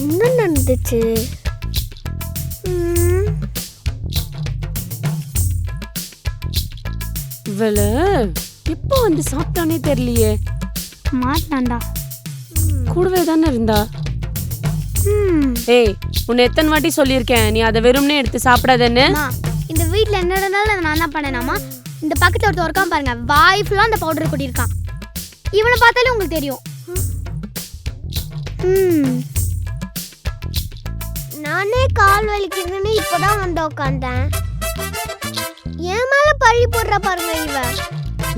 என்ன நடந்துச்சு? இவள எப்போ வந்து சாப்பிட்டானே தெரியலையே. மாட்டான்டா. கூடவே தானே இருந்தா. ஏய், உன்னை எத்தனை வாட்டி சொல்லியிருக்கேன் நீ அதை வெறும்னே எடுத்து சாப்பிடாதேன்னு. இந்த வீட்டில் என்ன இருந்தாலும் அதை நான் தான் பண்ணேனாமா. இந்த பக்கத்தில் ஒருத்தர் இருக்கான் பாருங்க, வாய் ஃபுல்லாக அந்த பவுடர் கொட்டியிருக்கான். இவனை பார்த்தாலே உங்களுக்கு தெரியும். நானே கால் வலிக்குதுன்னு இப்போதான் வந்து உட்காந்தேன். என் மேல பழி போடுற பாருங்க இவன்.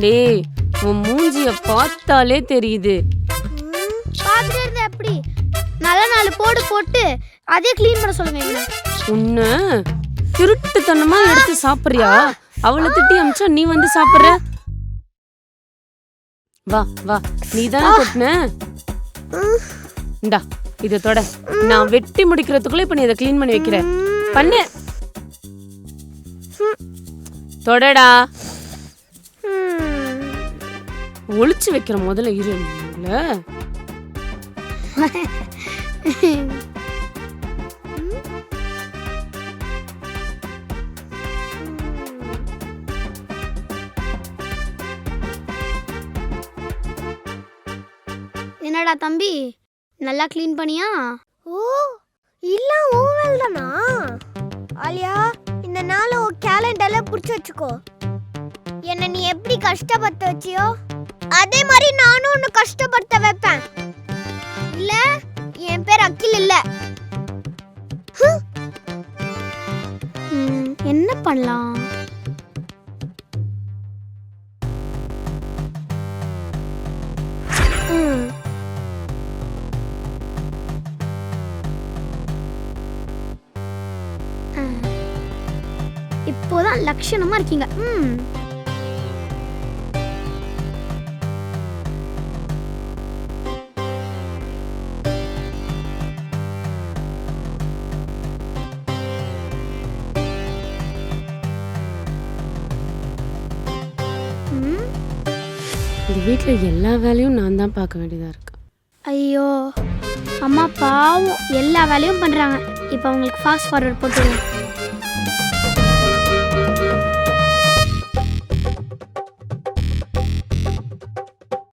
டேய், உன் மூஞ்சிய பார்த்தாலே தெரியுது. பார்த்துட்டு இருந்த எப்படி? நல்ல 4 போடு போட்டு அதே க்ளீன் பண்ண சொல்லுங்க இவனை. உன்னை திருட்டுத்தனமா எடுத்து சாப்பிடுறியா? அவளை திட்டி அமிச்சா நீ வந்து சாப்பிடுற. வா வா, நீ தானே கொட்டின. இந்தா இதை தொட. நான் வெட்டி முடிக்கிறதுக்குள்ள இப்ப நீ இதை க்ளீன் பண்ணி வைக்கிற. பண்ணு, தொடடா. ஒளிச்சு வைக்கிற முதல்ல இரு. என்னடா தம்பி, நல்லா க்ளீன் பண்ணியா? ஓ, இல்ல ஓவல் தானா? ஆலியா, இந்த நாள உன் கேலண்டர்ல புடிச்சு வச்சுக்கோ. என்ன நீ எப்படி கஷ்டப்படுத்த வச்சியோ அதே மாதிரி நானும் உன்னை கஷ்டப்படுத்த வைப்பேன். இல்ல, என் பேர் அகில் இல்ல. என்ன பண்ணலாம்? இப்போதான் லட்சணமா இருக்கீங்க. இந்த வீட்டுல எல்லா வேலையும் நான் தான் பார்க்க வேண்டியதா இருக்கு. ஐயோ, அம்மா பாவம் எல்லா வேலையும் பண்றாங்க. இப்போ அவங்களுக்கு ஃபாஸ்ட் ஃபார்வர்ட் போட்டுருவோம்.